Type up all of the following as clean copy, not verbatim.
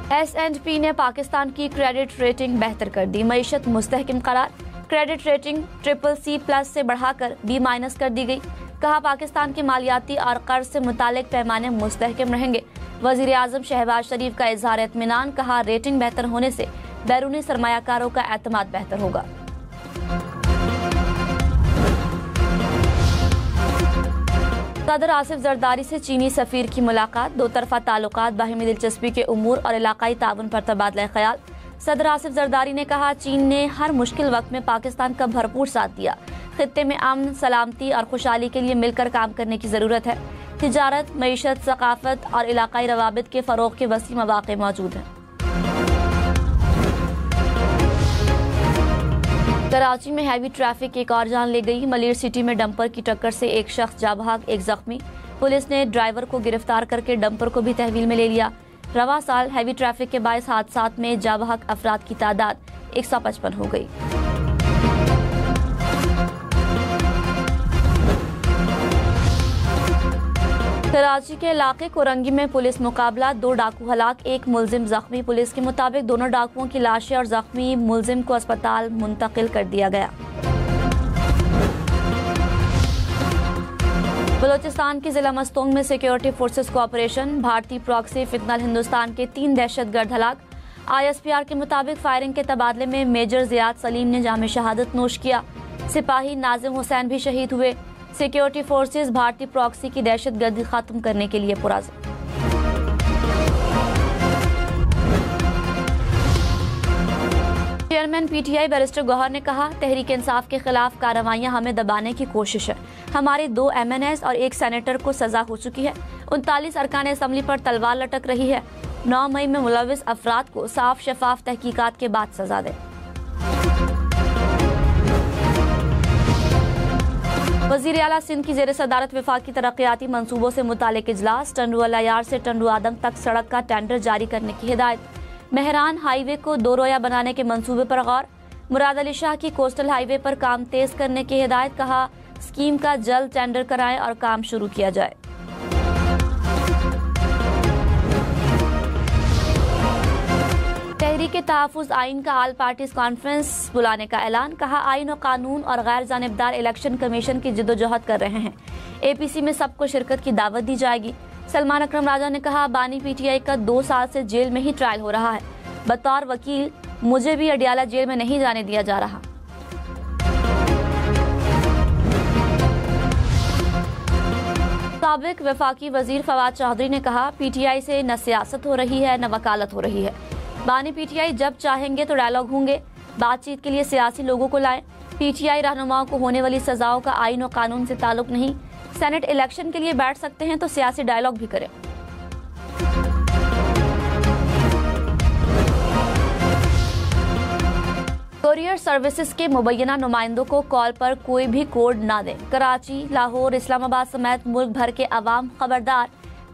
S&P ने पाकिस्तान की credit rating बेहतर कर दी, मईशत मुस्तहकम करार। क्रेडिट रेटिंग CCC+ से बढ़ाकर B- कर दी गई। कहा पाकिस्तान के मालियाती और कर्ज से मुतालिक पैमाने मुस्तहकम रहेंगे। वजीर आजम शहबाज शरीफ का इजहार इत्मीनान। कहा रेटिंग बेहतर होने से बैरूनी सरमायाकारों का एतमाद बेहतर होगा। सदर आसिफ जरदारी से चीनी सफीर की मुलाकात। दो तरफा ताल्लुकात, बाहिमी दिलचस्पी के उमूर और इलाकाई ताउन पर तबादला ख्याल। सदर आसिफ जरदारी ने कहा चीन ने हर मुश्किल वक्त में पाकिस्तान का भरपूर साथ दिया। खित्ते में अमन, सलामती और खुशहाली के लिए मिलकर काम करने की जरूरत है। तिजारत, मईशत, सकाफत और इलाकाई रवाबित के फरोग के वसी मौके मौजूद हैं। कराची में हैवी ट्रैफिक एक और जान ले गई। मलिर सिटी में डंपर की टक्कर से एक शख्स जाँ बहक, एक जख्मी। पुलिस ने ड्राइवर को गिरफ्तार करके डंपर को भी तहवील में ले लिया। रवा साल हैवी ट्रैफिक के बायस हादसात में जाँ बहक अफराद की तादाद 155 हो गई। कराची के इलाके कोरंगी में पुलिस मुकाबला, 2 डाकू हलाक, 1 मुलजिम जख्मी। पुलिस के मुताबिक दोनों डाकुओं की लाशें और जख्मी मुलजिम को अस्पताल मुंतकिल कर दिया गया। बलोचिस्तान के जिला मस्तोंग में सिक्योरिटी फोर्सेस को ऑपरेशन। भारतीय प्रॉक्सी फितनल हिंदुस्तान के 3 दहशतगर्द हलाक। ISPR के मुताबिक फायरिंग के तबादले में मेजर जियाद सलीम ने जाम शहादत नोश किया। सिपाही नाजिम हुसैन भी शहीद हुए। सिक्योरिटी फोर्सेस भारतीय प्रॉक्सी की दहशतगर्दी खत्म करने के लिए पुरअज़्म। चेयरमैन PTI बैरिस्टर गौहर ने कहा तहरीक इंसाफ के खिलाफ कार्रवाइयां हमें दबाने की कोशिश है। हमारे 2 MNS और 1 सेनेटर को सजा हो चुकी है। 39 अरकान असम्बली पर तलवार लटक रही है। 9 मई में मुलविस अफराद को साफ शफाफ तहकीकात के बाद सजा दे। वज़ीर आला सिंध की ज़ेर सदारत वफाकी तरक्याती मंसूबों से मुतालिक इजलास। टंडू अलायार से टंडू आदम तक सड़क का टेंडर जारी करने की हिदायत। मेहरान हाईवे को 2 रोया बनाने के मंसूबे पर गौर। मुराद अली शाह की कोस्टल हाईवे पर काम तेज करने की हिदायत। कहा स्कीम का जल्द टेंडर कराएं और काम शुरू किया जाए। तहरीक तहफ़्फ़ुज़ आइन का आल पार्टीज कॉन्फ्रेंस बुलाने का ऐलान। कहा आइन और कानून और गैर जानिबदार इलेक्शन कमीशन की जिद्दोजहद कर रहे हैं। APC में सबको शिरकत की दावत दी जाएगी। सलमान अकरम राजा ने कहा बानी PTI का 2 साल से जेल में ही ट्रायल हो रहा है। बतौर वकील मुझे भी अडियाला जेल में नहीं जाने दिया जा रहा। साबिक वफाकी वजीर फवाद चौधरी ने कहा PTI से न सियासत हो रही है न वकालत हो रही है। बानी PTI जब चाहेंगे तो डायलॉग होंगे। बातचीत के लिए सियासी लोगों को लाएं। PTI रहनुमाओं को होने वाली सजाओं का आइन और कानून से ताल्लुक नहीं। सेनेट इलेक्शन के लिए बैठ सकते हैं तो सियासी डायलॉग भी करें। कोरियर सर्विसेज के मुबैना नुमाइंदों को कॉल पर कोई भी कोड ना दें। कराची, लाहौर, इस्लामाबाद समेत मुल्क भर के अवाम खबरदार।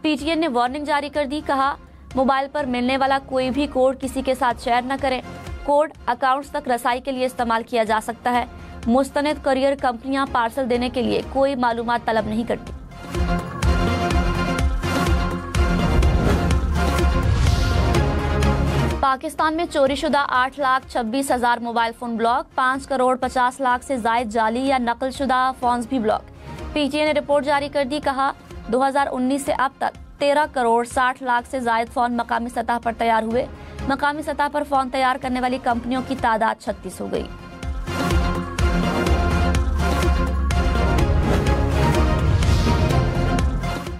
PTN ने वार्निंग जारी कर दी। कहा मोबाइल पर मिलने वाला कोई भी कोड किसी के साथ शेयर न करें। कोड अकाउंट्स तक रसाई के लिए इस्तेमाल किया जा सकता है। मुस्तनद कुरियर कंपनियां पार्सल देने के लिए कोई मालूमात तलब नहीं करती। पाकिस्तान में चोरीशुदा 8,26,000 mobile phone block. 5 crore 50 lakh से जायद जाली या नकलशुदा फोन्स भी ब्लॉक। PTI ने रिपोर्ट जारी कर दी। कहा 2019 से अब तक 13 करोड़ 60 लाख से जायद फोन मकामी सतह पर तैयार हुए। मकामी सतह पर फोन तैयार करने वाली कंपनियों की तादाद 36 हो गई।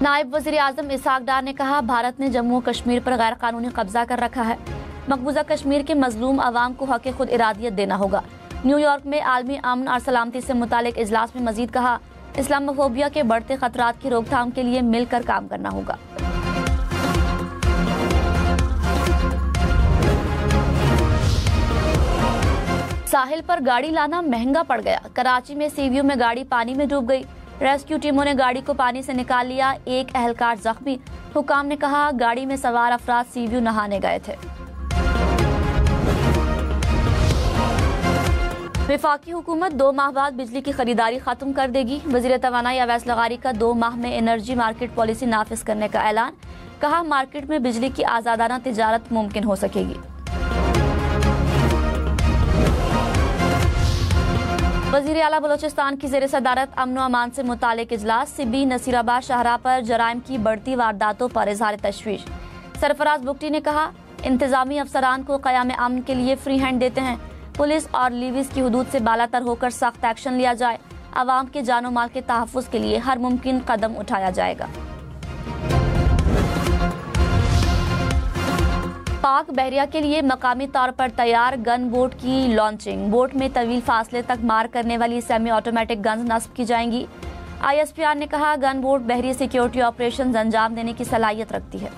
नायब वज़ीर आज़म इसहाक डार ने कहा भारत ने जम्मू कश्मीर पर गैर कानूनी कब्जा कर रखा है। मकबूजा कश्मीर के मजलूम अवाम को हक़ खुद इरादियत देना होगा। न्यूयॉर्क में आलमी अमन और सलामती से मुतालिक इजलास में मजीद कहा इस्लामोफोबिया के बढ़ते खतरात की रोकथाम के लिए मिलकर काम करना होगा। साहिल पर गाड़ी लाना महंगा पड़ गया। कराची में सीव्यू में गाड़ी पानी में डूब गई। रेस्क्यू टीमों ने गाड़ी को पानी से निकाल लिया। एक अहलकार जख्मी। हुकाम ने कहा गाड़ी में सवार अफराद सीव्यू नहाने गए थे। वफाकी हुकूमत 2 माह बाद बिजली की खरीदारी खत्म कर देगी। वज़ीर तवानाई अवैस लगारी का 2 माह में एनर्जी मार्केट पॉलिसी नाफिज करने का ऐलान। कहा, मार्केट में बिजली की आज़ादाना तिजारत मुमकिन हो सकेगी। वज़ीर आला बलोचिस्तान की ज़ेर सदारत अमन व अमान से मुतालिक इजलास। सिबी नसीराबाद शाहराह पर जराइम की बढ़ती वारदातों पर इजहार तशवीश। सरफराज बुगटी ने कहा, इंतजामी अफसरान को क़याम अमन के लिए फ्री हैंड देते हैं। पुलिस और लीविस की हुदूद से बालातर होकर सख्त एक्शन लिया जाए। आवाम के जानो माल के तहफ़्फ़ुज़ के लिए हर मुमकिन कदम उठाया जाएगा। पाक बहरिया के लिए मकामी तौर पर तैयार गन बोट की लॉन्चिंग। बोट में तवील फासले तक मार करने वाली सेमी ऑटोमेटिक गन्स नस्ब की जाएंगी। ISPR ने कहा, गन बोट बहरी सिक्योरिटी ऑपरेशन अंजाम देने की सलाहियत रखती है।